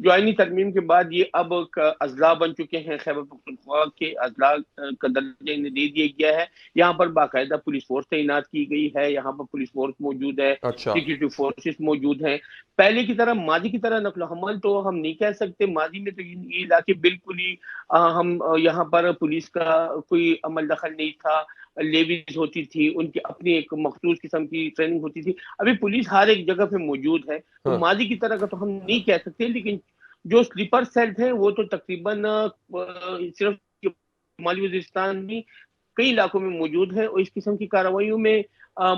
جو آئینی ترمیم کے بعد یہ اب اضلاع بن چکے ہیں، خیبر پختونخوا کے اضلاع کا درجہ انہیں دے دیا گیا ہے۔ یہاں پر باقاعدہ پولیس فورس تعینات کی گئی ہے، یہاں پر پولیس فورس موجود ہے، اچھا سیکورٹی فورسز موجود ہیں۔ پہلے کی طرح ماضی کی طرح نقل و حمل تو ہم نہیں کہہ سکتے، ماضی میں تو یہ علاقے بالکل ہی ہم یہاں پر پولیس کا کوئی عمل دخل نہیں تھا، لیویز ہوتی تھی، ان کی اپنی ایک مخصوص قسم کی ٹریننگ ہوتی تھی۔ ابھی پولیس ہر ایک جگہ پہ موجود ہے، تو ہاں ماضی کی طرح کا تو ہم نہیں کہہ سکتے، لیکن جو سلیپر سیلز ہیں وہ تو تقریباً صرف شمالی وزیرستان میں کئی علاقوں میں موجود ہیں اور اس قسم کی کارروائیوں میں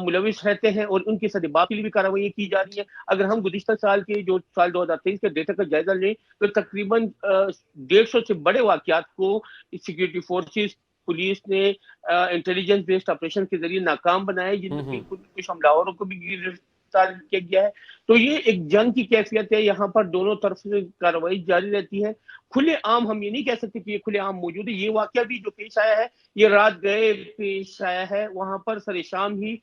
ملوث رہتے ہیں، اور ان کے سدباب کے لیے بھی کارروائیاں کی جا رہی ہیں۔ اگر ہم گزشتہ سال کے جو سال 2023 کے ڈیٹا کا جائزہ لیں تو تقریباً 150 سے بڑے واقعات کو سیکورٹی فورسز پولیس نے انٹیلیجنس بیسڈ آپریشن کے ذریعے ناکام بنائے، جن میں بالکل کچھ حملہ آوروں کو بھی گرفتار کیا گیا ہے۔ تو یہ ایک جنگ کی کیفیت ہے، یہاں پر دونوں طرف سے کارروائی جاری رہتی ہے۔ کھلے عام ہم یہ نہیں کہہ سکتے کہ یہ کھلے عام موجود ہے، یہ واقعہ بھی جو پیش آیا ہے یہ رات گئے پیش آیا ہے، وہاں پر سر شام ہی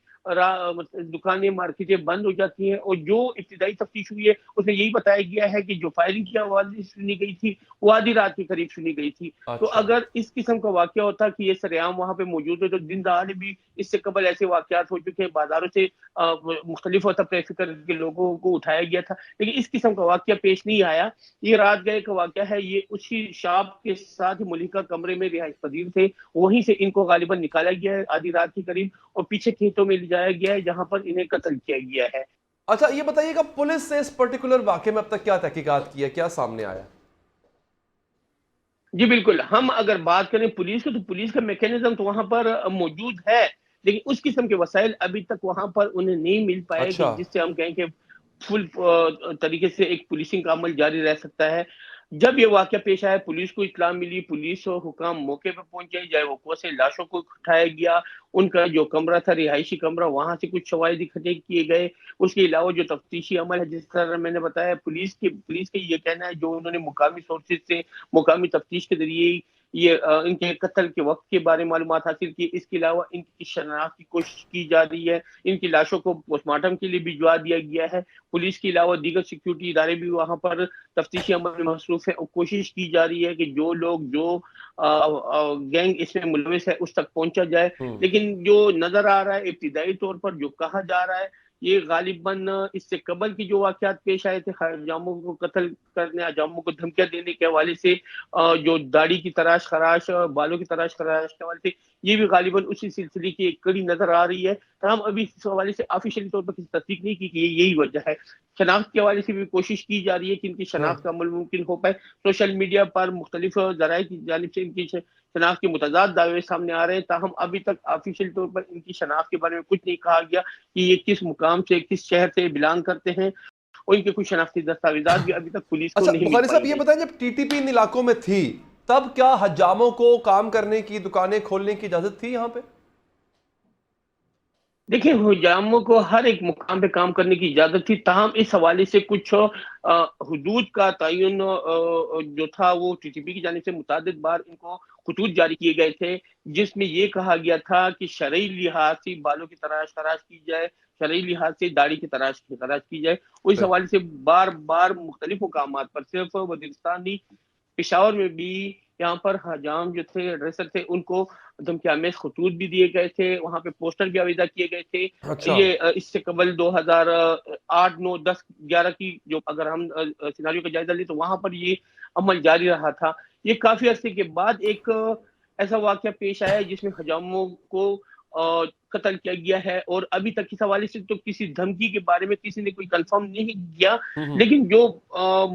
دکانیں مارکیٹیں بند ہو جاتی ہیں، اور جو ابتدائی تفتیش ہوئی ہے اس میں یہی بتایا گیا ہے کہ جو فائرنگ کی آواز سنی گئی تھی وہ آدھی رات کے قریب سنی گئی تھی۔ تو اچھا اگر اس قسم کا واقعہ ہوتا کہ یہ سر عام وہاں پہ موجود ہے تو دن دہاڑے بھی اس سے قبل ایسے واقعات ہو چکے ہیں، بازاروں سے مختلف طبقے فکر کے لوگوں کو اٹھایا گیا تھا، لیکن اس قسم کا واقعہ پیش نہیں آیا۔ یہ رات گئے کا واقعہ ہے، یہ اسی شاپ کے ساتھ ملحقہ کمرے میں رہائش پذیر تھے، وہیں سے ان کو غالباً نکالا گیا ہے آدھی رات کے قریب اور پیچھے کھیتوں میں لے جایا گیا ہے جہاں پر انہیں قتل کیا گیا ہے۔ اچھا یہ بتائیے گا پولیس نے اس پرٹیکولر واقعے میں اب تک کیا تحقیقات کی ہے، کیا سامنے آیا؟ جی بالکل، ہم اگر بات کریں پولیس کی تو پولیس کا میکینزم تو وہاں پر موجود ہے، لیکن اس قسم کے وسائل ابھی تک وہاں پر انہیں نہیں مل پائے کہ اچھا جس سے ہم کہیں کہ فل طریقے سے ایک پولیسنگ کا عمل جاری رہ سکتا ہے۔ جب یہ واقعہ پیش آیا پولیس کو اطلاع ملی، پولیس و حکام موقع پہ پہنچے، جائے وہ سے لاشوں کو اٹھایا گیا، ان کا جو کمرہ تھا رہائشی کمرہ وہاں سے کچھ شواہد اکٹھے کیے گئے۔ اس کے علاوہ جو تفتیشی عمل ہے جس طرح میں نے بتایا پولیس کا یہ کہنا ہے جو انہوں نے مقامی سورسز سے مقامی تفتیش کے ذریعے یہ ان کے قتل کے وقت کے بارے معلومات حاصل کی۔ اس کے علاوہ ان کی شناخت کی کوشش کی جا رہی ہے، ان کی لاشوں کو پوسٹ مارٹم کے لیے بھجوا دیا گیا ہے۔ پولیس کے علاوہ دیگر سیکیورٹی ادارے بھی وہاں پر تفتیشی عمل میں مصروف ہیں اور کوشش کی جا رہی ہے کہ جو لوگ جو گینگ اس میں ملوث ہے اس تک پہنچا جائے، لیکن جو نظر آ رہا ہے ابتدائی طور پر جو کہا جا رہا ہے یہ غالباً اس سے قبل کی جو واقعات پیش آئے تھے حجاموں کو قتل کرنے، حجاموں کو دھمکیاں دینے کے حوالے سے، جو داڑھی کی تراش خراش، بالوں کی تراش خراش کے حوالے سے، یہ بھی غالباً اسی سلسلے کی ایک کڑی نظر آ رہی ہے۔ ہم ابھی اس حوالے سے آفیشیلی طور پر کسی تصدیق نہیں کی کہ یہی وجہ ہے۔ شناخت کے حوالے سے بھی کوشش کی جا رہی ہے کہ ان کی شناخت کا عمل ممکن ہو پائے۔ سوشل میڈیا پر مختلف ذرائع کی جانب سے ان کی شناخت کے متضاد دعوے سامنے آ رہے ہیں، تاہم ابھی تک آفیشیل طور پر ان کی شناخت کے بارے میں کچھ نہیں کہا گیا کہ یہ کس مقام سے کس شہر سے بلانگ کرتے ہیں، اور ان کے کچھ شناختی دستاویزات بھی ابھی تک پولیس کو اچھا نہیں مل بخاری صاحب پائی یہ ہیں۔ بتائیں جب ٹی ٹی پی ان علاقوں میں تھی تب کیا حجاموں کو کام کرنے کی، دکانیں کھولنے کی اجازت تھی یہاں پہ؟ دیکھیں حجاموں کو ہر ایک مقام پہ کام کرنے کی اجازت تھی، تاہم اس حوالے سے کچھ حدود کا تعین جو تھا وہ ٹی ٹی پی کی جانب سے متعدد بار ان کو خطوط جاری کیے گئے تھے، جس میں یہ کہا گیا تھا کہ شرعی لحاظ سے بالوں کی تراش خراش کی جائے، شرعی لحاظ سے داڑھی کی تراش خراش کی جائے، اور اس حوالے سے بار بار مختلف مقامات پر صرف وزیرستان نہیں پشاور میں بھی یہاں پر حجام جو تھے ڈریسر تھے ان کو دھمکی آمیز خطوط بھی دیے گئے تھے، وہاں پہ پوسٹر بھی آویزہ کیے گئے تھے۔ اچھا یہ اس سے قبل 2008 9 10 11 کی جو اگر ہم سیناریو کا جائزہ لیں تو وہاں پر یہ عمل جاری رہا تھا۔ یہ کافی عرصے کے بعد ایک ایسا واقعہ پیش آیا جس میں حجاموں کو قتل کیا گیا ہے، اور ابھی تک اس حوالے سے تو کسی دھمکی کے بارے میں کسی نے کوئی کنفرم نہیں کیا، لیکن جو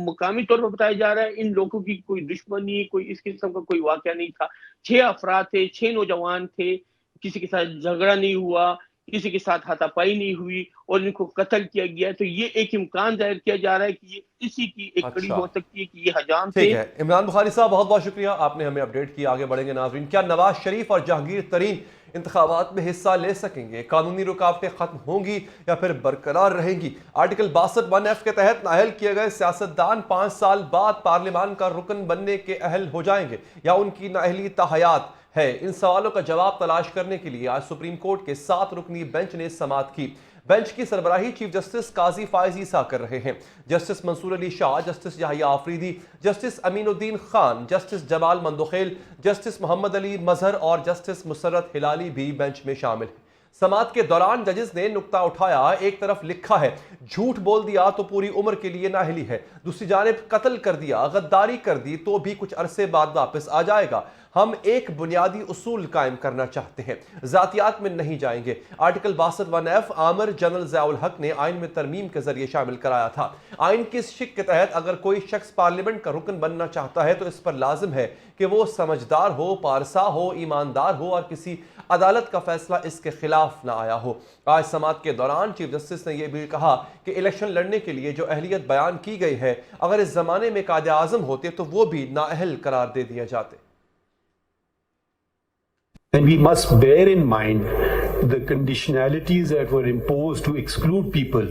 مقامی طور پر بتایا جا رہا ہے ان لوگوں کی کوئی دشمنی، کوئی اس قسم کا کوئی واقعہ نہیں تھا۔ 6 افراد تھے، 6 نوجوان تھے، کسی کے ساتھ جھگڑا نہیں ہوا، کسی کے ساتھ ہاتھا پائی نہیں ہوئی اور ان کو قتل کیا گیا ہے۔ تو یہ ایک امکان ظاہر کیا جا رہا ہے کہ یہ اسی کی ایک کڑی اچھا ہو سکتی ہے کہ یہ حجام ٹھیک تھے۔ ہے عمران بخاری صاحب بہت بہت شکریہ، آپ نے ہمیں اپڈیٹ کیا۔ آگے بڑھیں گے ناظرین، کیا نواز شریف اور جہانگیر ترین انتخابات میں حصہ لے سکیں گے؟ قانونی رکاوٹیں ختم ہوں گی یا پھر برقرار رہیں گی؟ آرٹیکل 62(1)(f) کے تحت نااہل کیے گئے سیاستدان 5 سال بعد پارلیمان کا رکن بننے کے اہل ہو جائیں گے یا ان کی نااہلی تاحیات ہے؟ ان سوالوں کا جواب تلاش کرنے کے لیے آج سپریم کورٹ کے 7 رکنی بینچ نے سماعت کی۔ بینچ کی سربراہی چیف جسٹس قاضی فائز عیسیٰ کر رہے ہیں۔ جسٹس منصور علی شاہ، جسٹس یحییٰ آفریدی، جسٹس امین الدین خان، جسٹس جمال مندوخیل، جسٹس محمد علی مظہر اور جسٹس مسرت ہلالی بھی بینچ میں شامل ہیں۔ سماعت کے دوران ججز نے نکتہ اٹھایا، ایک طرف لکھا ہے جھوٹ بول دیا تو پوری عمر کے لیے نااہلی ہے، دوسری جانب قتل کر دیا، غداری کر دی تو بھی کچھ عرصے بعد واپس آ جائے گا۔ ہم ایک بنیادی اصول قائم کرنا چاہتے ہیں، ذاتیات میں نہیں جائیں گے۔ آرٹیکل 62(1)(f) عامر جنرل ضیاء الحق نے آئین میں ترمیم کے ذریعے شامل کرایا تھا۔ آئین کی اس شق کے تحت اگر کوئی شخص پارلیمنٹ کا رکن بننا چاہتا ہے تو اس پر لازم ہے کہ وہ سمجھدار ہو، پارسا ہو، ایماندار ہو اور کسی عدالت کا فیصلہ اس کے خلاف نہ آیا ہو۔ آج سماعت کے دوران چیف جسٹس نے یہ بھی کہا کہ الیکشن لڑنے کے لیے جو اہلیت بیان کی گئی ہے، اگر اس زمانے میں قائد اعظم ہوتے تو وہ بھی نااہل قرار دے دیے جاتے۔ And we must bear in mind the conditionalities that were imposed to exclude people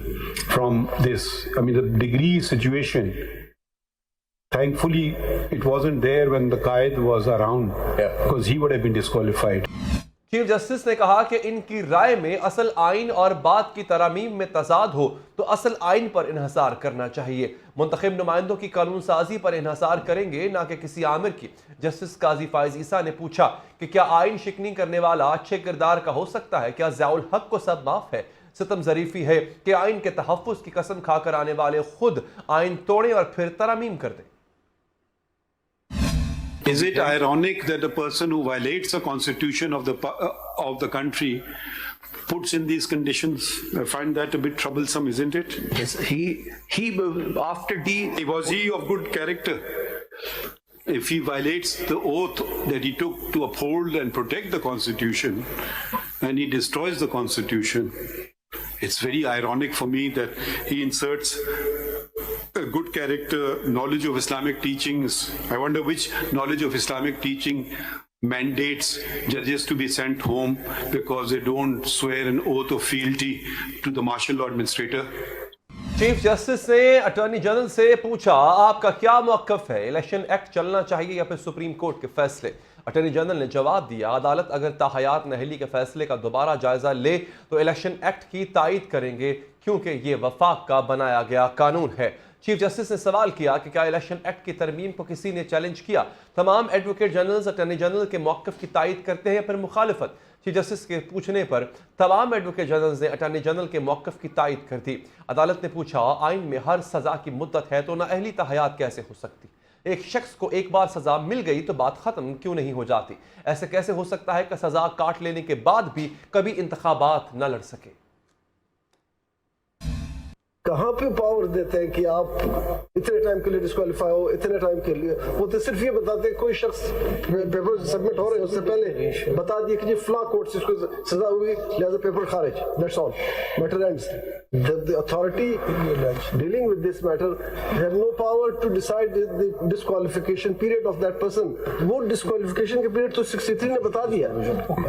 from this. I mean, the degree situation. Thankfully, it wasn't there when the Qaid was around, because he would have been disqualified. Chief justice نے کہا کہ ان کی رائے میں اصل آئین اور بات کی ترامیم میں تضاد ہو تو اصل آئین پر انحصار کرنا چاہیے۔ منتخب نمائندوں کی قانون سازی پر انحصار کریں گے، نہ کہ کسی آمر کی۔ جسٹس قاضی فائز عیسیٰ نے پوچھا کہ کیا آئین شکنی کرنے والا اچھے کردار کا ہو سکتا ہے؟ کیا ضیاء الحق کو سب معاف ہے؟ ستم ظریفی ہے کہ آئین کے تحفظ کی قسم کھا کر آنے والے خود آئین توڑیں اور پھر ترامیم کر دیں۔ Is it ironic that a person who violates the constitution of the country puts in these conditions? I find that a bit troublesome, isn't it? Yes, he after Was he of good character? If he violates the oath that he took to uphold and protect the constitution, and he destroys the constitution, it's very ironic for me that he inserts a good character, knowledge of Islamic teachings. I wonder which knowledge of Islamic teaching mandates judges to be sent home because they don't swear an oath of fealty to the martial law administrator. Chief justice نے attorney general سے پوچھا، آپ کا کیا موقف ہے؟ Election act چلنا چاہیے یا پھر سپریم کورٹ کے فیصلے؟ اٹارنی جنرل نے جواب دیا، عدالت اگر تاحیات نااہلی کے فیصلے کا دوبارہ جائزہ لے تو الیکشن ایکٹ کی تائید کریں گے، کیونکہ یہ وفاق کا بنایا گیا قانون ہے۔ چیف جسٹس نے سوال کیا کہ کیا الیکشن ایکٹ کی ترمیم کو کسی نے چیلنج کیا؟ تمام ایڈوکیٹ جنرلز اٹارنی جنرل کے موقف کی تائید کرتے ہیں یا پھر مخالفت؟ چیف جسٹس کے پوچھنے پر تمام ایڈوکیٹ جنرلز نے اٹارنی جنرل کے موقف کی تائید کر دی۔ عدالت نے پوچھا، آئین میں ہر سزا کی مدت ہے تو نااہلی تاحیات کیسے ہو سکتی؟ ایک شخص کو ایک بار سزا مل گئی تو بات ختم کیوں نہیں ہو جاتی؟ ایسے کیسے ہو سکتا ہے کہ سزا کاٹ لینے کے بعد بھی کبھی انتخابات نہ لڑ سکے؟ کہاں پہ پاور دیتے ہیں کہ آپ اتنے ٹائم کے لیے ڈسکوالیفائی ہو، اتنے ٹائم کے لیے؟ وہ تو صرف یہ بتاتے ہیں کوئی شخص پیپر سبمٹ ہو رہے ہیں اس سے پہلے بتا دیا کہ جی فلاں کورٹ سے اس کو سزا ہوئی لہذا پیپر خارج، that's all, matter ends. The authority dealing with this matter have no power to decide the disqualification period of that person. وہ disqualification کے period تو 63 نے بتا دیا،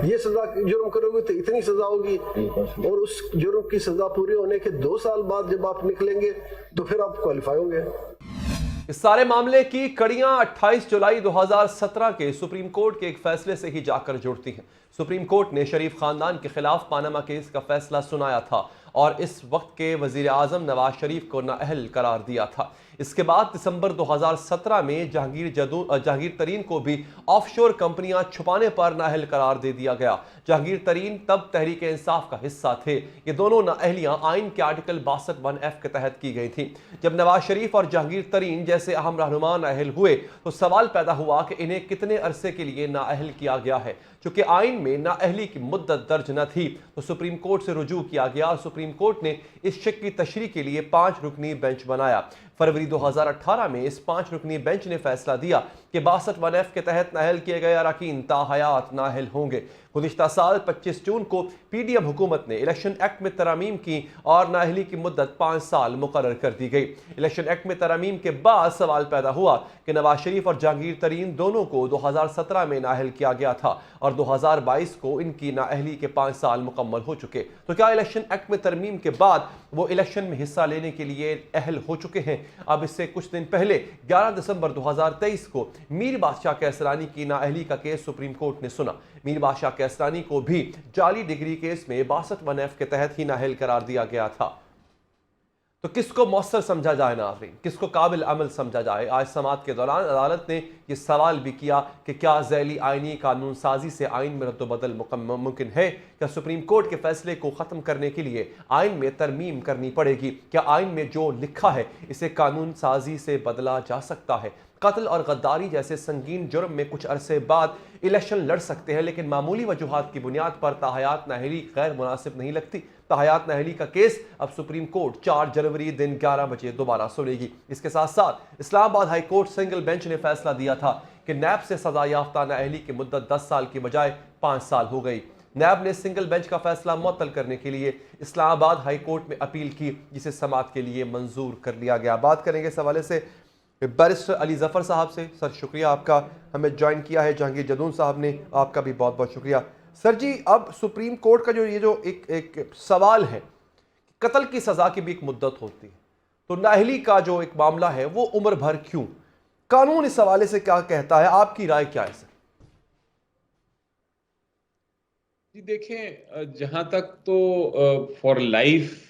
یہ سزا جرم کرو گے تو اتنی سزا ہوگی، اور اس جرم کی سزا پوری ہونے کے 2 سال بعد جب آپ نکلیں گے تو پھر آپ کوالیفائی ہوں گے۔ اس سارے معاملے کی کڑیاں 28 جولائی 2017 کے سپریم کورٹ کے ایک فیصلے سے ہی جا کر جڑتی ہیں۔ سپریم کورٹ نے شریف خاندان کے خلاف پاناما کیس کا فیصلہ سنایا تھا اور اس وقت کے وزیر اعظم نواز شریف کو نااہل قرار دیا تھا۔ اس کے بعد دسمبر 2017 میں جہانگیر ترین کو بھی آف شور کمپنیاں چھپانے پر نااہل قرار دے دیا گیا۔ جہانگیر ترین تب تحریک انصاف کا حصہ تھے۔ یہ دونوں نااہلیاں آئین کے آرٹیکل 62(1)(f) کے تحت کی گئی تھیں۔ جب نواز شریف اور جہانگیر ترین جیسے اہم رہنما نااہل ہوئے تو سوال پیدا ہوا کہ انہیں کتنے عرصے کے لیے نااہل کیا گیا ہے۔ چونکہ آئین میں نااہلی کی مدت درج نہ تھی تو سپریم کورٹ سے رجوع کیا گیا اور سپریم کورٹ نے اس شق کی تشریح کے لیے 5 رکنی بینچ بنایا۔ فروری 2018 میں اس 5 رکنی بینچ نے فیصلہ دیا کہ 62(1)(f) کے تحت نااہل کیے گئے اراکین تاحیات نااہل ہوں گے۔ گزشتہ سال 25 جون کو پی ڈی ایم حکومت نے الیکشن ایکٹ میں ترامیم کی اور نااہلی کی مدت 5 سال مقرر کر دی گئی۔ الیکشن ایکٹ میں ترامیم کے بعد سوال پیدا ہوا کہ نواز شریف اور جہانگیر ترین دونوں کو 2017 میں نااہل کیا گیا تھا اور 2022 کو ان کی نااہلی کے 5 سال مکمل ہو چکے، تو کیا الیکشن ایکٹ میں ترمیم کے بعد وہ الیکشن میں حصہ لینے کے لیے اہل ہو چکے ہیں؟ اب اس سے کچھ دن پہلے 11 دسمبر 2023 کو میر بادشاہ کیسرانی کی نااہلی کا کیس سپریم کورٹ نے سنا۔ میر بادشاہ کیسرانی کو بھی جعلی ڈگری کیس میں 62(1)(f) کے تحت ہی نااہل قرار دیا گیا تھا۔ تو کس کو مؤثر سمجھا جائے ناظرین، کس کو قابل عمل سمجھا جائے؟ آج سماعت کے دوران عدالت نے یہ سوال بھی کیا کہ کیا ذیلی آئینی قانون سازی سے آئین میں رد و بدل ممکن ہے؟ کیا سپریم کورٹ کے فیصلے کو ختم کرنے کے لیے آئین میں ترمیم کرنی پڑے گی؟ کیا آئین میں جو لکھا ہے اسے قانون سازی سے بدلا جا سکتا ہے؟ قتل اور غداری جیسے سنگین جرم میں کچھ عرصے بعد الیکشن لڑ سکتے ہیں، لیکن معمولی وجوہات کی بنیاد پر تاحیات نااہلی غیر مناسب نہیں لگتی۔ تاحیات نااہلی کا کیس اب سپریم کورٹ 4 جنوری دن 11 بجے دوبارہ سنے گی۔ اس کے ساتھ ساتھ اسلام آباد ہائی کورٹ سنگل بینچ نے فیصلہ دیا تھا کہ نیب سے سزا یافتہ نااہلی کی مدت 10 سال کی بجائے 5 سال ہو گئی۔ نیب نے سنگل بینچ کا فیصلہ معطل کرنے کے لیے اسلام آباد ہائی کورٹ میں اپیل کی، جسے سماعت کے لیے منظور کر لیا گیا۔ بات کریں گے اس حوالے سے بیرسٹر علی ظفر صاحب سے۔ سر شکریہ آپ کا، ہمیں جوائن کیا ہے جہانگیر جدون صاحب نے، آپ کا بھی بہت بہت شکریہ۔ سر جی، اب سپریم کورٹ کا جو ایک سوال ہے، قتل کی سزا کی بھی ایک مدت ہوتی ہے، تو نااہلی کا جو ایک معاملہ ہے وہ عمر بھر کیوں؟ قانون اس حوالے سے کیا کہتا ہے؟ آپ کی رائے کیا ہے سر؟ جی دیکھیں، جہاں تک تو فار لائف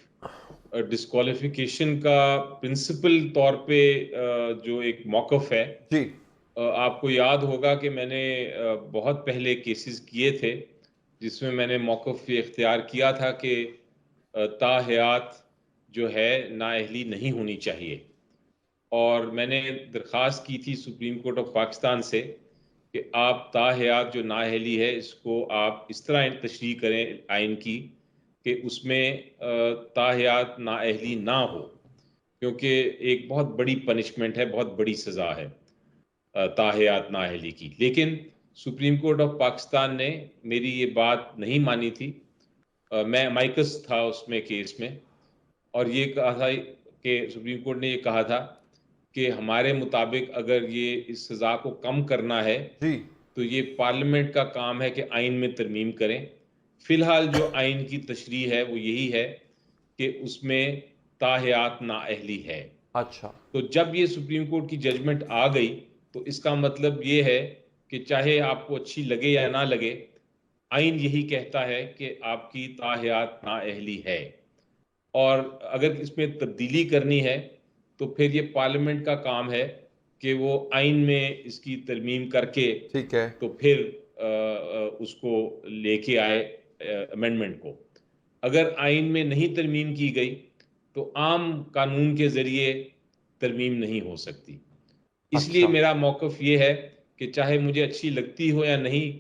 ڈسکوالیفیکیشن کا پرنسپل طور پہ جو ایک موقف ہے، جی آپ کو یاد ہوگا کہ میں نے بہت پہلے کیسز کیے تھے جس میں میں نے موقف یہ اختیار کیا تھا کہ تاحیات جو ہے نااہلی نہیں ہونی چاہیے، اور میں نے درخواست کی تھی سپریم کورٹ آف پاکستان سے کہ آپ تاحیات جو نااہلی ہے اس کو آپ اس طرح تشریح کریں آئین کی کہ اس میں تاحیات نااہلی نہ ہو، کیونکہ ایک بہت بڑی پنشمنٹ ہے، بہت بڑی سزا ہے تاحیات نااہلی کی۔ لیکن سپریم کورٹ آف پاکستان نے میری یہ بات نہیں مانی تھی۔ میں مائکس تھا اس میں کیس میں، اور یہ کہا تھا کہ سپریم کورٹ نے یہ کہا تھا کہ ہمارے مطابق اگر یہ اس سزا کو کم کرنا ہے جی تو یہ پارلیمنٹ کا کام ہے کہ آئین میں ترمیم کریں۔ فی الحال جو آئین کی تشریح ہے وہ یہی ہے کہ اس میں تاحیات نااہلی ہے۔ اچھا، تو جب یہ سپریم کورٹ کی ججمنٹ آ گئی تو اس کا مطلب یہ ہے کہ چاہے آپ کو اچھی لگے یا نہ لگے، آئین یہی کہتا ہے کہ آپ کی تاحیات نااہلی ہے، اور اگر اس میں تبدیلی کرنی ہے تو پھر یہ پارلیمنٹ کا کام ہے کہ وہ آئین میں اس کی ترمیم کر کے ٹھیک ہے، تو پھر اس کو لے کے آئے امینڈمنٹ کو۔ اگر آئین میں نہیں ترمیم کی گئی تو عام قانون کے ذریعے ترمیم نہیں ہو سکتی۔ اس لیے میرا موقف یہ ہے کہ چاہے مجھے اچھی لگتی ہو یا نہیں،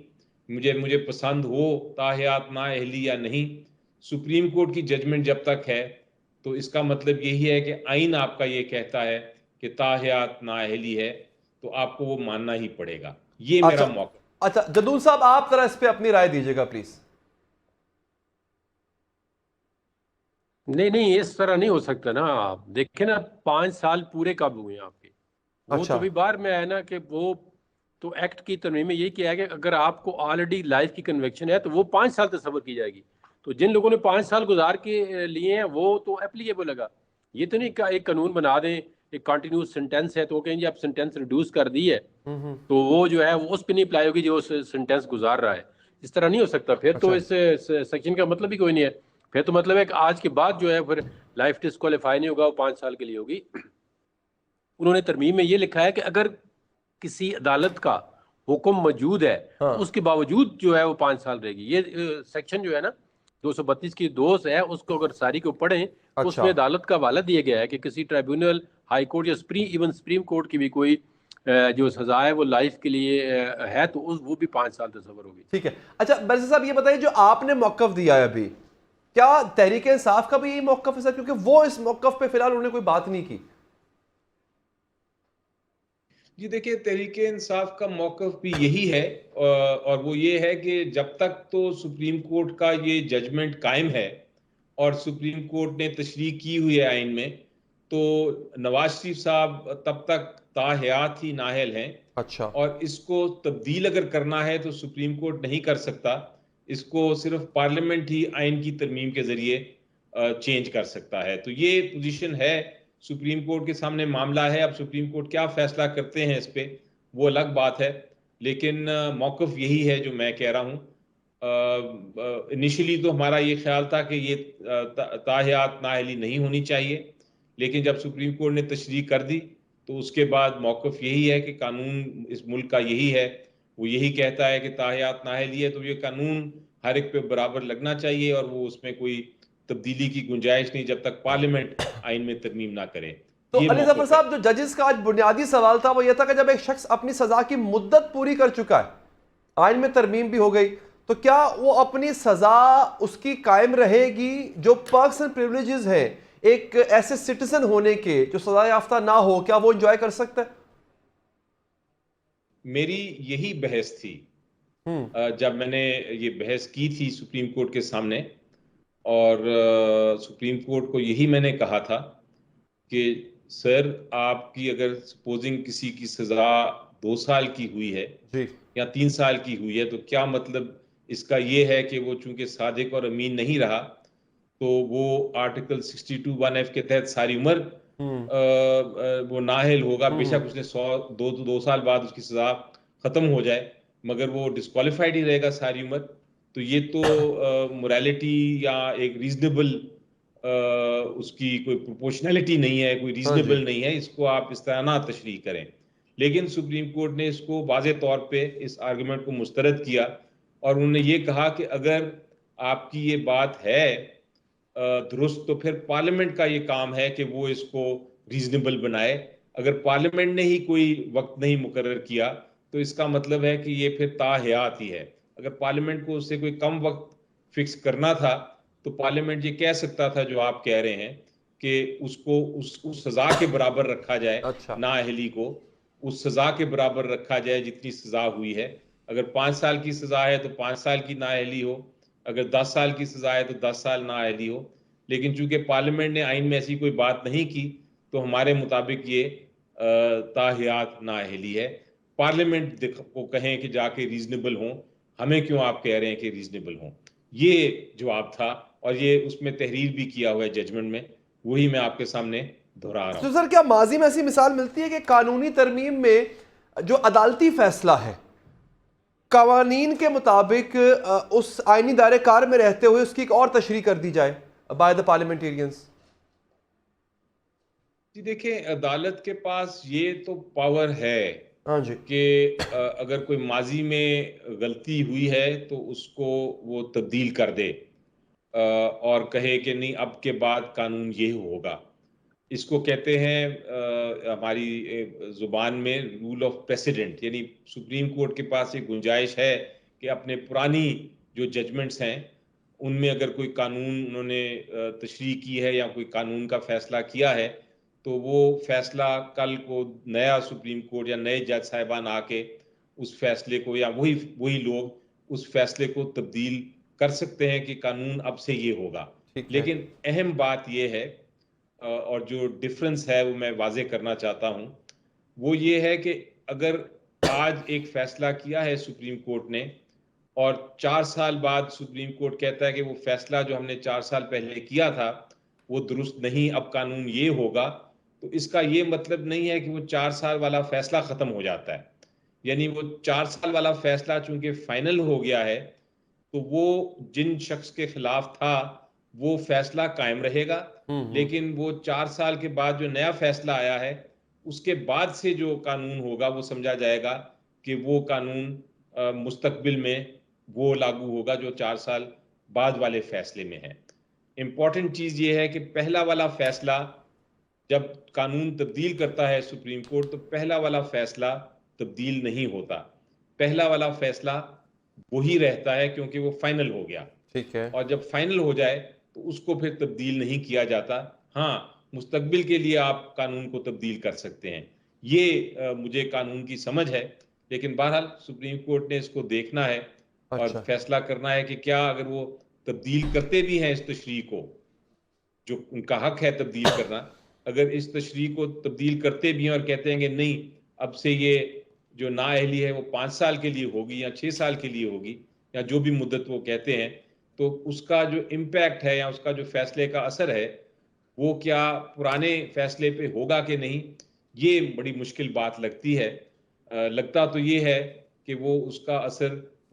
مجھے پسند ہو تاحیات نااہلی یا نہیں، سپریم کورٹ کی ججمنٹ جب تک ہے تو اس کا مطلب یہی ہے کہ آئین آپ کا یہ کہتا ہے کہ تاحیات نااہلی ہے، تو آپ کو وہ ماننا ہی پڑے گا۔ یہ میرا موقف۔ اچھا جدون صاحب، آپ ذرا اس پہ اپنی رائے دیجیے گا پلیز۔ نہیں اس طرح نہیں ہو سکتا نا۔ آپ دیکھیں نا 5 سال پورے کب ہوئے ہیں آپ کے؟ وہ تو بھی باہر میں آیا نا کہ وہ تو ایکٹ کی ترمیم میں یہی کیا ہے کہ اگر آپ کو آلریڈی لائف کی کنوکشن ہے تو وہ 5 سال تصور کی جائے گی۔ تو جن لوگوں نے 5 سال گزار کے لیے ہیں وہ تو اپلیکیبل لگا۔ یہ تو نہیں کہ ایک قانون بنا دیں، ایک کنٹینیوس سینٹینس ہے تو وہ کہیں جی آپ سینٹینس ریڈیوس کر دی ہے تو وہ جو ہے وہ اس پہ نہیں اپلائی ہوگی جو سینٹینس گزار رہا ہے۔ اس طرح نہیں ہو سکتا۔ پھر تو اس سیکشن کا مطلب ہی کوئی نہیں ہے۔ پھر تو مطلب ہے کہ آج کے بعد جو ہے پھر لائف ڈسکوالیفائی نہیں ہوگا، وہ 5 سال کے لیے ہوگی۔ انہوں نے ترمیم میں یہ لکھا ہے کہ اگر کسی عدالت کا حکم موجود ہے تو اس کے باوجود جو ہے وہ 5 سال رہے گی۔ یہ سیکشن جو ہے نا 232 کی 2 ہے، اس کو اگر ساری کو پڑھیں تو اس میں عدالت کا حوالہ دیا گیا ہے کہ کسی ٹرائیبیونل، ہائی کورٹ یا ایون سپریم کورٹ کی بھی کوئی جو سزا ہے وہ لائف کے لیے ہے تو وہ بھی 5 سال تصور ہوگی۔ ٹھیک ہے۔ اچھا بیرسٹر صاحب یہ بتائیے، جو آپ نے موقف دیا ہے ابھی، کیا تحریک انصاف کا بھی یہی موقف ہے سر؟ کیونکہ وہ اس موقف پہ فی الحال انہوں نے کوئی بات نہیں کی۔ جی دیکھیں، تحریک انصاف کا موقف بھی یہی ہے، اور وہ یہ ہے کہ جب تک تو سپریم کورٹ کا یہ ججمنٹ قائم ہے اور سپریم کورٹ نے تشریح کی ہوئی ہے آئین میں، تو نواز شریف صاحب تب تک تاحیات ہی نااہل ہیں۔ اچھا، اور اس کو تبدیل اگر کرنا ہے تو سپریم کورٹ نہیں کر سکتا، اس کو صرف پارلیمنٹ ہی آئین کی ترمیم کے ذریعے چینج کر سکتا ہے۔ تو یہ پوزیشن ہے، سپریم کورٹ کے سامنے معاملہ ہے۔ اب سپریم کورٹ کیا فیصلہ کرتے ہیں اس پہ وہ الگ بات ہے، لیکن موقف یہی ہے جو میں کہہ رہا ہوں انیشلی تو ہمارا یہ خیال تھا کہ یہ تاحیات نااہلی نہیں ہونی چاہیے، لیکن جب سپریم کورٹ نے تشریح کر دی تو اس کے بعد موقف یہی ہے کہ قانون اس ملک کا یہی ہے، وہ یہی کہتا ہے کہ تاحیات نااہلی ہے تو یہ قانون ہر ایک پہ برابر لگنا چاہیے، اور وہ اس میں کوئی تبدیلی کی گنجائش نہیں جب تک پارلیمنٹ آئین میں ترمیم نہ کرے۔ تو علی ظفر صاحب، جو ججز کا آج بنیادی سوال تھا وہ یہ تھا کہ جب ایک شخص اپنی سزا کی مدت پوری کر چکا ہے، آئین میں ترمیم بھی ہو گئی، تو کیا وہ اپنی سزا اس کی قائم رہے گی؟ جو پرکس اینڈ پریولیجز ہیں ایک ایسے سٹیزن ہونے کے جو سزا یافتہ نہ ہو، کیا وہ انجوائے کر سکتا ہے؟ میری یہی بحث تھی جب میں نے یہ بحث کی تھی سپریم کورٹ کے سامنے، اور سپریم کورٹ کو یہی میں نے کہا تھا کہ سر، آپ کی اگر سپوزنگ کسی کی سزا 2 سال کی ہوئی ہے یا 3 سال کی ہوئی ہے، تو کیا مطلب اس کا یہ ہے کہ وہ چونکہ صادق اور امین نہیں رہا تو وہ آرٹیکل 62(1)(f) کے تحت ساری عمر وہ نااہل ہوگا، بے شک اس نے 2 سال بعد اس کی سزا ختم ہو جائے مگر وہ ڈسکوالیفائڈ ہی رہے گا ساری عمر؟ تو یہ تو موریلٹی یا ایک ریزنیبل اس کی کوئی پروپورشنلٹی نہیں ہے، کوئی ریزنیبل نہیں ہے، اس کو آپ اس طرح نہ تشریح کریں۔ لیکن سپریم کورٹ نے اس کو واضح طور پہ اس آرگومنٹ کو مسترد کیا، اور انہوں نے یہ کہا کہ اگر آپ کی یہ بات ہے درست تو پھر پارلیمنٹ کا یہ کام ہے کہ وہ اس کو ریزنیبل بنائے۔ اگر پارلیمنٹ نے ہی کوئی وقت نہیں مقرر کیا تو اس کا مطلب ہے کہ یہ پھر تاحیات ہی ہے۔ اگر پارلیمنٹ کو اس سے کوئی کم وقت فکس کرنا تھا تو پارلیمنٹ یہ کہہ سکتا تھا جو آپ کہہ رہے ہیں کہ اس کو اس سزا کے برابر رکھا جائے، نااہلی کو اس سزا کے برابر رکھا جائے جتنی سزا ہوئی ہے۔ اگر 5 سال کی سزا ہے تو 5 سال کی نااہلی ہو، اگر 10 سال کی سزا ہے تو 10 سال نااہلی ہو۔ لیکن چونکہ پارلیمنٹ نے آئین میں ایسی کوئی بات نہیں کی تو ہمارے مطابق یہ تاحیات نااہلی ہے۔ پارلیمنٹ کو کہیں کہ جا کے ریزنیبل ہوں، ہمیں کیوں آپ کہہ رہے ہیں کہ ریزنیبل ہوں؟ یہ جواب تھا، اور یہ اس میں تحریر بھی کیا ہوا ہے ججمنٹ میں، وہی میں آپ کے سامنے دہرا رہا ہوں۔ تو سر، کیا ماضی میں ایسی مثال ملتی ہے کہ قانونی ترمیم میں جو عدالتی فیصلہ ہے قوانین کے مطابق اس آئینی دائرہ کار میں رہتے ہوئے اس کی ایک اور تشریح کر دی جائے بائی دا پارلیمنٹیرینز؟ جی دیکھیں، عدالت کے پاس یہ تو پاور ہے کہ اگر کوئی ماضی میں غلطی ہوئی ہے تو اس کو وہ تبدیل کر دے اور کہے کہ نہیں، اب کے بعد قانون یہ ہوگا۔ اس کو کہتے ہیں ہماری زبان میں رول آف پریسیڈنٹ، یعنی سپریم کورٹ کے پاس ایک گنجائش ہے کہ اپنے پرانی جو ججمنٹس ہیں ان میں اگر کوئی قانون انہوں نے تشریح کی ہے یا کوئی قانون کا فیصلہ کیا ہے تو وہ فیصلہ کل کو نیا سپریم کورٹ یا نئے جج صاحبان آ کے اس فیصلے کو، یا وہی لوگ اس فیصلے کو تبدیل کر سکتے ہیں کہ قانون اب سے یہ ہوگا۔ لیکن اہم بات یہ ہے، اور جو ڈفرنس ہے وہ میں واضح کرنا چاہتا ہوں، وہ یہ ہے کہ اگر آج ایک فیصلہ کیا ہے سپریم کورٹ نے اور 4 سال بعد سپریم کورٹ کہتا ہے کہ وہ فیصلہ جو ہم نے 4 سال پہلے کیا تھا وہ درست نہیں، اب قانون یہ ہوگا، تو اس کا یہ مطلب نہیں ہے کہ وہ 4 سال والا فیصلہ ختم ہو جاتا ہے۔ یعنی وہ 4 سال والا فیصلہ چونکہ فائنل ہو گیا ہے تو وہ جن شخص کے خلاف تھا وہ فیصلہ قائم رہے گا، لیکن وہ 4 سال کے بعد جو نیا فیصلہ آیا ہے اس کے بعد سے جو قانون ہوگا وہ سمجھا جائے گا کہ وہ قانون مستقبل میں وہ لاگو ہوگا جو 4 سال بعد والے فیصلے میں ہے۔ امپورٹنٹ چیز یہ ہے کہ پہلا والا فیصلہ جب قانون تبدیل کرتا ہے سپریم کورٹ تو پہلا والا فیصلہ تبدیل نہیں ہوتا، پہلا والا فیصلہ وہی رہتا ہے کیونکہ وہ فائنل ہو گیا۔ ٹھیک ہے، اور جب فائنل ہو جائے تو اس کو پھر تبدیل نہیں کیا جاتا۔ ہاں، مستقبل کے لیے آپ قانون کو تبدیل کر سکتے ہیں، یہ مجھے قانون کی سمجھ ہے، لیکن بہرحال سپریم کورٹ نے اس کو دیکھنا ہے اور فیصلہ کرنا ہے کہ کیا اگر وہ تبدیل کرتے بھی ہیں اس تشریح کو، جو ان کا حق ہے تبدیل کرنا، اگر اس تشریح کو تبدیل کرتے بھی ہیں اور کہتے ہیں کہ نہیں، اب سے یہ جو نااہلی ہے وہ 5 سال کے لیے ہوگی یا 6 سال کے لیے ہوگی یا جو بھی مدت وہ کہتے ہیں، تو اس کا جو امپیکٹ ہے یا اس کا جو فیصلے کا اثر ہے وہ کیا پرانے فیصلے پہ ہوگا کہ نہیں، یہ بڑی مشکل بات لگتی ہے۔ لگتا تو یہ ہے کہ وہ اس کا اثر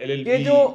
LLB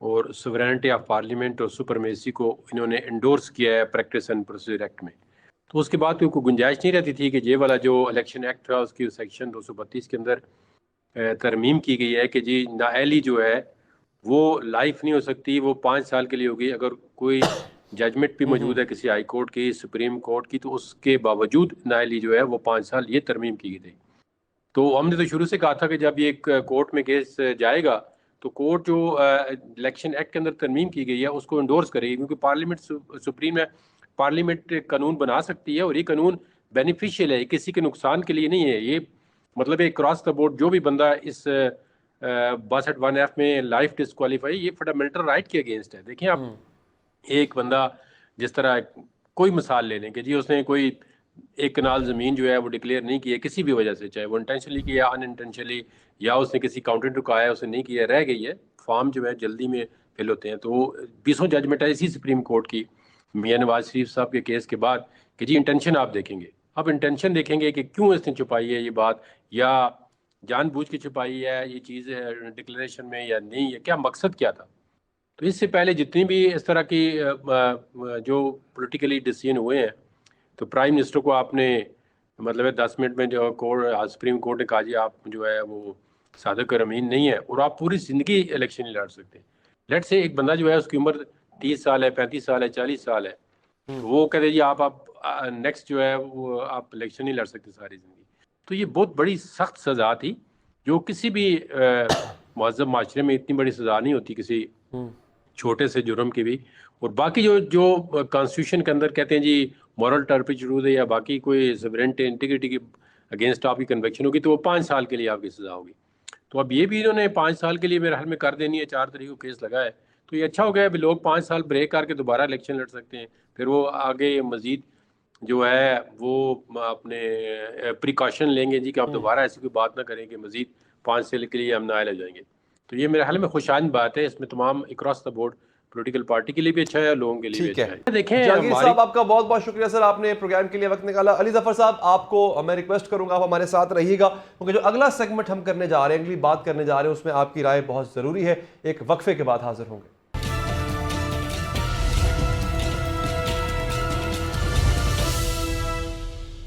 اور سورینٹی آف پارلیمنٹ اور سپرمیسی کو انہوں نے انڈورس کیا ہے پریکٹس اینڈ پروسیجر ایکٹ میں. تو اس کے بعد کوئی گنجائش نہیں رہتی تھی کہ یہ والا جو الیکشن ایکٹ تھا اس کی سیکشن 232 کے اندر ترمیم کی گئی ہے کہ جی نااہلی جو ہے وہ لائف نہیں ہو سکتی, وہ 5 سال کے لیے ہوگی. اگر کوئی ججمنٹ بھی موجود ہے کسی ہائی کورٹ کی, سپریم کورٹ کی, تو اس کے باوجود نااہلی جو ہے وہ 5 سال, یہ ترمیم کی گئی تھی. تو ہم نے تو شروع سے کہا تھا کہ جب یہ کورٹ میں کیس جائے گا تو کورٹ جو الیکشن ایکٹ کے اندر ترمیم کی گئی ہے اس کو انڈورس کرے گی, کیونکہ پارلیمنٹ سپریم ہے, پارلیمنٹ قانون بنا سکتی ہے اور یہ قانون بینیفیشیل ہے, کسی کے نقصان کے لیے نہیں ہے. یہ مطلب ہے کراس دا بورڈ جو بھی بندہ اس 62(1)(f) میں لائف ڈسکوالیفائی, یہ فنڈامنٹل رائٹ کے اگینسٹ ہے. دیکھیں آپ, ایک بندہ جس طرح کوئی مثال لے لیں کہ جی اس نے کوئی ایک کنال زمین جو ہے وہ ڈکلیئر نہیں کی ہے کسی بھی وجہ سے, چاہے وہ انٹینشنلی کیا یا ان انٹینشنلی, یا اس نے کسی کاؤنٹنٹ کو آیا اسے نہیں کیا, رہ گئی ہے, فارم جو ہے جلدی میں فل ہوتے ہیں. تو 20 ججمنٹ ہے اسی سپریم کورٹ کی میاں نواز شریف صاحب کے کیس کے بعد کہ جی انٹینشن آپ دیکھیں گے. اب انٹینشن دیکھیں گے کہ کیوں اس نے چھپائی ہے یہ بات, یا جان بوجھ کے چھپائی ہے یہ چیز ڈکلیریشن میں یا نہیں, یا کیا مقصد کیا تھا. تو اس سے پہلے جتنی بھی اس طرح کی جو پولیٹیکلی ڈیسیژن ہوئے ہیں تو پرائم منسٹر کو آپ نے مطلب 10 منٹ میں جو سپریم کورٹ نے کہا جی آپ جو ہے وہ صادق اور امین نہیں ہے اور آپ پوری زندگی الیکشن نہیں لڑ سکتے. لیٹ سے ایک بندہ جو ہے اس کی عمر 30 سال ہے, 35 سال ہے, 40 سال ہے, وہ کہتے جی آپ نیکسٹ جو ہے وہ آپ الیکشن نہیں لڑ سکتے ساری زندگی. تو یہ بہت بڑی سخت سزا تھی جو کسی بھی مہذب معاشرے میں اتنی بڑی سزا نہیں ہوتی کسی چھوٹے سے جرم کی بھی. اور باقی جو کانسٹیٹیوشن کے اندر کہتے ہیں جی مورل ٹرپیچوڈ ہے یا باقی کوئی سوورینٹی انٹیگریٹی کی اگینسٹ آپ کی کنوکشن ہوگی تو وہ 5 سال کے لیے آپ کی سزا ہوگی. تو اب یہ بھی انہوں نے 5 سال کے لیے میرے حل میں کر دینی ہے, 4 تاریخ کو کیس لگا ہے تو یہ اچھا ہو گیا. ابھی لوگ 5 سال بریک کر کے دوبارہ الیکشن لڑ سکتے ہیں, پھر وہ آگے مزید جو ہے وہ اپنے پریکاشن لیں گے جی کہ آپ دوبارہ ایسی کوئی بات نہ کریں کہ مزید 5 سال کے لیے ہم نائل ہو جائیں گے. تو یہ میرے حل میں خوشائند بات ہے, اس میں تمام across the board political party کے لیے بھی اچھا ہے, لوگوں کے لیے بھی اچھا ہے. دیکھیں جہانگیر صاحب آپ کا بہت بہت شکریہ سر, آپ نے پروگرام کے لیے وقت نکالا. علی ظفر صاحب آپ کو میں ریکویسٹ کروں گا آپ ہمارے ساتھ رہیے گا, کیونکہ جو اگلا سیگمنٹ ہم کرنے جا رہے ہیں, اگلی بات کرنے جا رہے ہیں, اس میں آپ کی رائے بہت ضروری ہے. ایک وقفے کے بعد حاضر ہوں گے.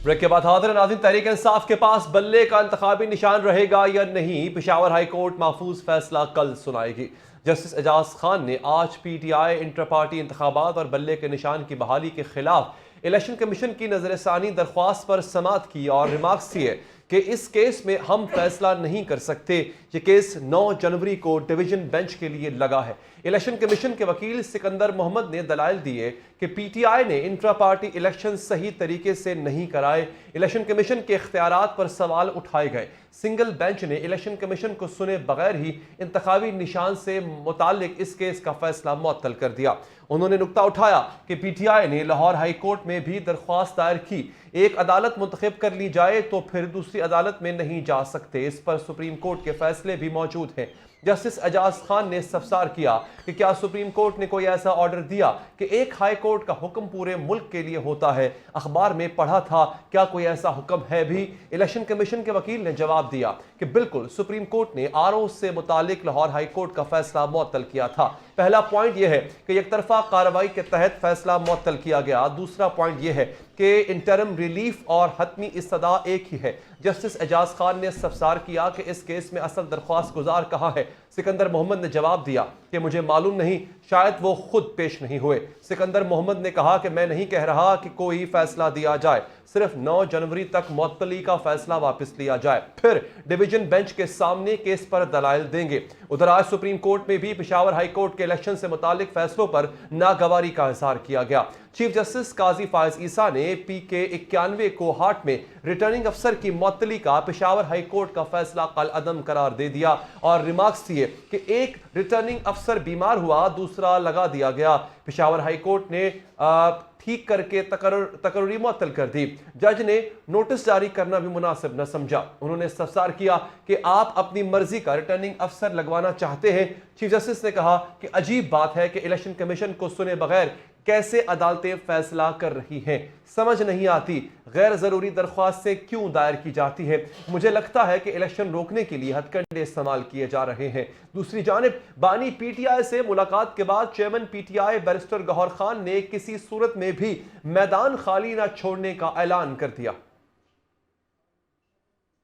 بریک کے بعد حاضر ناظرین. تحریک انصاف کے پاس بلے کا انتخابی نشان رہے گا یا نہیں, پشاور ہائی کورٹ محفوظ فیصلہ کل سنائے گی. جسٹس اعجاز خان نے آج P T I inter party انتخابات اور بلے کے نشان کی بحالی کے خلاف الیکشن کمیشن کی نظر ثانی درخواست پر سماعت کی اور ریمارکس کیے کہ اس کیس میں ہم فیصلہ نہیں کر سکتے. یہ کیس 9 جنوری کو ڈویژن بینچ کے لیے لگا ہے. الیکشن کمیشن کے وکیل سکندر محمد نے دلائل دیے کہ پی ٹی آئی نے انٹرا پارٹی الیکشن صحیح طریقے سے نہیں کرائے. الیکشن کمیشن کے اختیارات پر سوال اٹھائے گئے. سنگل بینچ نے الیکشن کمیشن کو سنے بغیر ہی انتخابی نشان سے متعلق اس کیس کا فیصلہ معطل کر دیا. انہوں نے نقطہ اٹھایا کہ پی ٹی آئی نے لاہور ہائی کورٹ میں بھی درخواست دائر کی, ایک عدالت منتخب کر لی جائے تو پھر دوسری عدالت میں نہیں جا سکتے. اس پر سپریم کورٹ کے فیصلے بھی موجود ہیں. جسٹس اعجاز خان نے استفسار کیا کہ کیا سپریم کورٹ نے کوئی ایسا آرڈر دیا کہ ایک ہائی کورٹ کا حکم پورے ملک کے لیے ہوتا ہے, اخبار میں پڑھا تھا, کیا کوئی ایسا حکم ہے بھی؟ الیکشن کمیشن کے وکیل نے جواب دیا کہ بالکل, سپریم کورٹ نے آر او سے متعلق لاہور ہائی کورٹ کا فیصلہ معطل کیا تھا. پہلا پوائنٹ یہ ہے کہ یک طرفہ کارروائی کے تحت فیصلہ معطل کیا گیا. دوسرا پوائنٹ یہ ہے کہ انٹرم ریلیف اور حتمی استدعا ایک ہی ہے. جسٹس اعجاز خان نے استفسار کیا کہ اس کیس میں اصل درخواست گزار کہاں ہے. سکندر محمد نے جواب دیا کہ مجھے معلوم نہیں, شاید وہ خود پیش نہیں ہوئے. سکندر محمد نے کہا کہ میں نہیں کہہ رہا کہ کوئی فیصلہ دیا جائے, صرف 9 جنوری تک معطلی کا فیصلہ واپس لیا جائے, پھر ڈویژن بینچ کے سامنے کیس پر دلائل دیں گے. ادھر آج سپریم کورٹ میں بھی پشاور ہائی کورٹ کے الیکشن سے متعلق فیصلوں پر ناگواری کا اظہار کیا گیا. چیف جسٹس قاضی فائز عیسیٰ نے پی کے 91 کو ہارٹ میں ریٹرننگ افسر کی معطلی کا پشاور ہائی کورٹ کا فیصلہ کالعدم قرار دے دیا اور ریمارکس دیے کہ ایک ریٹرننگ افسر بیمار ہوا, دوسرا لگا دیا گیا. پشاور ہائی کورٹ نے ٹھیک کر کے تقرری معطل کر دی۔ جج نے نوٹس جاری کرنا بھی مناسب نہ سمجھا۔ انہوں نے استفسار کیا کہ آپ اپنی مرضی کا ریٹرننگ افسر لگوانا چاہتے ہیں۔ چیف جسٹس نے کہا کہ عجیب بات ہے کہ الیکشن کمیشن کو سنے بغیر کیسے عدالتیں فیصلہ کر رہی ہیں، سمجھ نہیں آتی غیر ضروری درخواستیں کیوں دائر کی جاتی ہیں۔ مجھے لگتا ہے کہ الیکشن روکنے کے لیے ہتھ کنڈے استعمال کیے جا رہے ہیں۔ دوسری جانب بانی پی ٹی آئی سے ملاقات کے بعد chairman P T I barrister Gohar Khan نے کسی صورت میں بھی میدان خالی نہ چھوڑنے کا اعلان کر دیا۔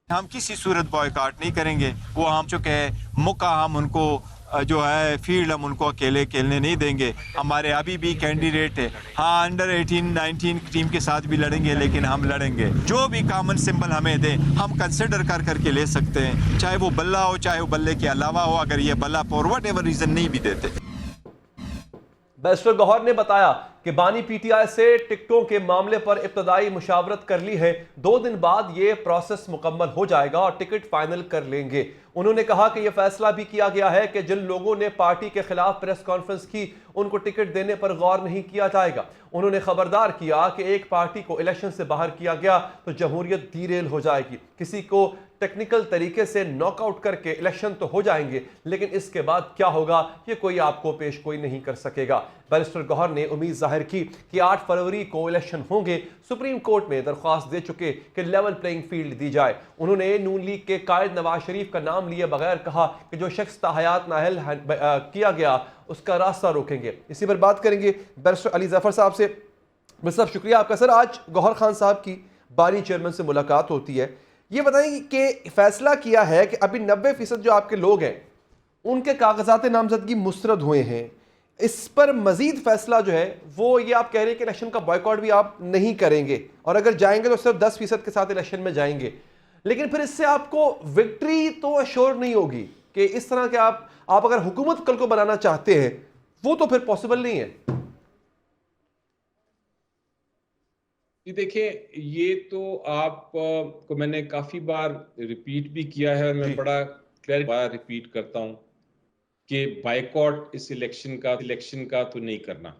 ہم کسی صورت بائیکاٹ نہیں کریں گے، وہ ہم چکے موقع ہم ان کو جو ہے فیلڈ ہم ان کو اکیلے کھیلنے نہیں دیں گے۔ ہمارے ابھی بھی کینڈیڈیٹ ہے، ہاں انڈر 18-19 ٹیم کے ساتھ بھی لڑیں گے، لیکن ہم لڑیں گے۔ جو بھی کامن سمبل ہمیں دیں ہم کنسیڈر کر کے لے سکتے ہیں، چاہے وہ بلہ ہو چاہے وہ بلے کے علاوہ ہو، اگر یہ بلہ فور وٹ ایور ریزن نہیں بھی دیتے۔ بیرسٹر گوہر نے بتایا کہ بانی پی ٹی آئی سے ٹکٹوں کے معاملے پر ابتدائی مشاورت کر لی ہے، 2 دن بعد یہ پروسیس مکمل ہو جائے گا اور ٹکٹ فائنل کر لیں گے۔ انہوں نے کہا کہ یہ فیصلہ بھی کیا گیا ہے کہ جن لوگوں نے پارٹی کے خلاف پریس کانفرنس کی ان کو ٹکٹ دینے پر غور نہیں کیا جائے گا۔ انہوں نے خبردار کیا کہ ایک پارٹی کو الیکشن سے باہر کیا گیا تو جمہوریت ڈیریل ہو جائے گی۔ کسی کو ٹیکنیکل طریقے سے ناک آؤٹ کر کے الیکشن تو ہو جائیں گے، لیکن اس کے بعد کیا ہوگا یہ کوئی آپ کو پیش کوئی نہیں کر سکے گا۔ بیرسٹر گوہر نے امید ظاہر کی کہ 8 فروری کو الیکشن ہوں گے۔ سپریم کورٹ میں درخواست دے چکے کہ لیول پلینگ فیلڈ دی جائے۔ انہوں نے نون لیگ کے قائد نواز شریف کا نام لیے بغیر کہا کہ جو شخص تاحیات نااہل کیا گیا اس کا راستہ روکیں گے۔ اسی پر بات کریں گے بیرسٹر علی ظفر صاحب سے۔ بیرسٹر صاحب شکریہ آپ کا۔ سر، آج گوہر خان صاحب کی بانی چیئرمین سے ملاقات ہوتی ہے، یہ بتائیں کہ فیصلہ کیا ہے کہ ابھی 90% جو آپ کے لوگ ہیں ان کے کاغذات نامزدگی مسترد ہوئے ہیں، اس پر مزید فیصلہ جو ہے وہ یہ آپ کہہ رہے ہیں کہ الیکشن کا بائیکاٹ بھی آپ نہیں کریں گے، اور اگر جائیں گے تو صرف 10% کے ساتھ الیکشن میں جائیں گے، لیکن پھر اس سے آپ کو وکٹری تو ایشور نہیں ہوگی کہ اس طرح کہ آپ اگر حکومت کل کو بنانا چاہتے ہیں وہ تو پھر پاسبل نہیں ہے۔ جی دیکھیں، یہ تو آپ کو میں نے کافی بار ریپیٹ بھی کیا ہے اور میں بڑا کلیئر ریپیٹ کرتا ہوں کہ بائیکاٹ اس الیکشن کا تو نہیں کرنا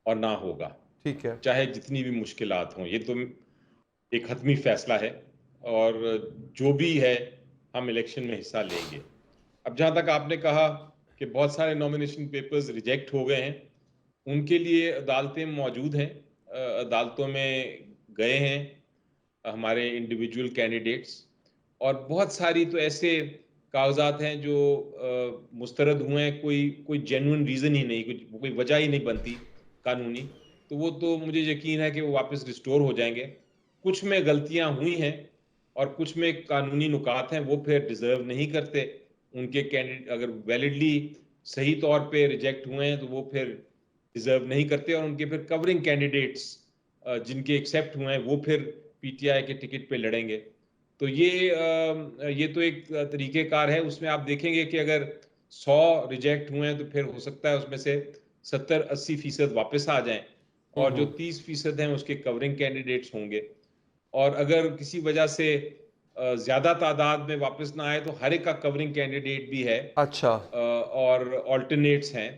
اور نہ ہوگا، ٹھیک ہے، چاہے جتنی بھی مشکلات ہوں۔ یہ تو ایک حتمی فیصلہ ہے اور جو بھی ہے ہم الیکشن میں حصہ لیں گے۔ اب جہاں تک آپ نے کہا کہ بہت سارے نامینیشن پیپرز ریجیکٹ ہو گئے ہیں، ان کے لیے عدالتیں موجود ہیں، عدالتوں میں گئے ہیں ہمارے انڈیویجول کینڈیڈیٹس، اور بہت ساری تو ایسے کاغذات ہیں جو مسترد ہوئے ہیں، کوئی جینوئن ریزن ہی نہیں، کوئی وجہ ہی نہیں بنتی قانونی، تو وہ تو مجھے یقین ہے کہ وہ واپس ریسٹور ہو جائیں گے۔ کچھ میں غلطیاں ہوئی ہیں اور کچھ میں قانونی نکات ہیں، وہ پھر ڈیزرو نہیں کرتے، ان کے کینڈیڈیٹ اگر ویلڈلی صحیح طور پہ ریجیکٹ ہوئے ہیں تو وہ پھر ڈیزرو نہیں کرتے، اور ان کے پھر کورنگ کینڈیڈیٹس جن کے ایکسیپٹ ہوئے ہیں وہ پھر پی ٹی آئی کے ٹکٹ پہ لڑیں گے۔ تو یہ تو ایک طریقہ کار ہے۔ اس میں آپ دیکھیں گے کہ اگر 100 ریجیکٹ ہوئے ہیں تو پھر ہو سکتا ہے اس میں سے 70-80% واپس آ جائیں، اور جو 30% ہیں اس کے کورنگ کینڈیڈیٹس ہوں گے، اور اگر کسی وجہ سے زیادہ تعداد میں واپس نہ آئے تو ہر ایک کا کورنگ کینڈیڈیٹ بھی ہے، اچھا، اور آلٹرنیٹس ہیں،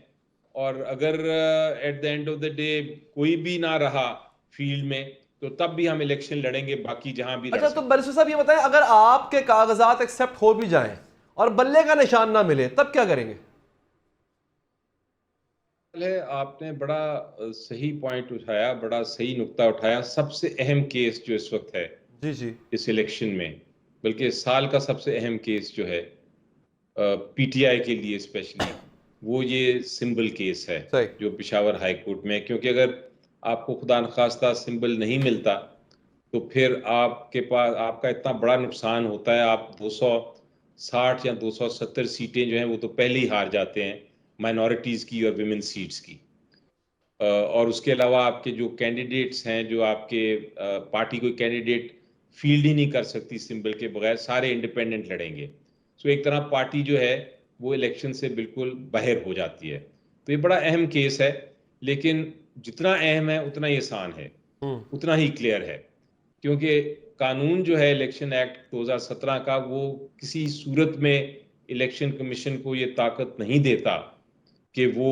اور اگر at the end of the day کوئی بھی نہ رہا فیلڈ میں تو تب بھی ہم الیکشن لڑیں گے، باقی جہاں بھی۔ اچھا، تو بیرسٹر صاحب یہ بتائیں اگر آپ کے کاغذات ایکسیپٹ ہو بھی جائیں اور بلے کا نشان نہ ملے تب کیا کریں گے؟ آپ نے بڑا صحیح پوائنٹ اٹھایا، بڑا صحیح نقطہ اٹھایا۔ سب سے اہم کیس جو اس وقت ہے اس الیکشن میں، بلکہ سال کا سب سے اہم کیس جو ہے پی ٹی آئی کے لیے اسپیشلی، وہ یہ سمبل کیس ہے جو پشاور ہائی کورٹ میں، کیونکہ اگر آپ کو خدا نخواستہ سمبل نہیں ملتا تو پھر آپ کے پاس آپ کا اتنا بڑا نقصان ہوتا ہے، آپ 260 یا 270 سیٹیں جو ہیں وہ تو پہلے ہی ہار جاتے ہیں، مائنورٹیز کی اور ویمن سیٹس کی، اور اس کے علاوہ آپ کے جو کینڈیڈیٹس ہیں، جو آپ کے پارٹی کوئی کینڈیڈیٹ فیلڈ ہی نہیں کر سکتی سمبل کے بغیر، سارے انڈیپینڈنٹ لڑیں گے، سو ایک طرح پارٹی جو ہے وہ الیکشن سے بالکل باہر ہو جاتی ہے۔ تو یہ بڑا اہم کیس ہے، لیکن جتنا اہم ہے اتنا ہی آسان ہے، اتنا ہی کلیئر ہے، کیونکہ قانون جو ہے الیکشن ایکٹ 2017 کا، وہ کسی صورت میں الیکشن کمیشن کو یہ طاقت نہیں دیتا کہ وہ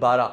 12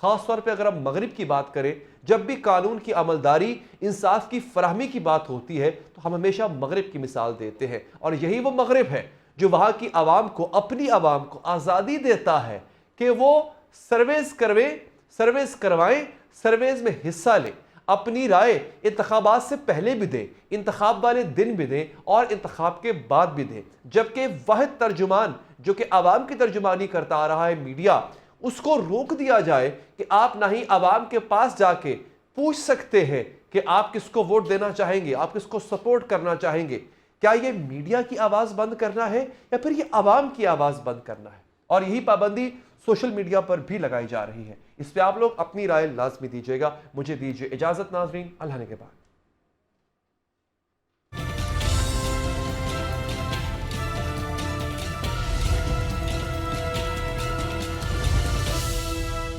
خاص طور پہ اگر ہم مغرب کی بات کریں، جب بھی قانون کی عملداری، انصاف کی فراہمی کی بات ہوتی ہے تو ہم ہمیشہ مغرب کی مثال دیتے ہیں، اور یہی وہ مغرب ہے جو وہاں کی عوام کو، اپنی عوام کو آزادی دیتا ہے کہ وہ سرویز کروائیں، سرویز میں حصہ لیں، اپنی رائے انتخابات سے پہلے بھی دیں، انتخاب والے دن بھی دیں اور انتخاب کے بعد بھی دیں، جبکہ واحد ترجمان جو کہ عوام کی ترجمانی کرتا آ رہا ہے میڈیا، اس کو روک دیا جائے کہ آپ نہ ہی عوام کے پاس جا کے پوچھ سکتے ہیں کہ آپ کس کو ووٹ دینا چاہیں گے، آپ کس کو سپورٹ کرنا چاہیں گے۔ کیا یہ میڈیا کی آواز بند کرنا ہے یا پھر یہ عوام کی آواز بند کرنا ہے؟ اور یہی پابندی سوشل میڈیا پر بھی لگائی جا رہی ہے۔ اس پہ آپ لوگ اپنی رائے لازمی دیجیے گا۔ مجھے دیجیے اجازت ناظرین، اللہ نے کے بعد۔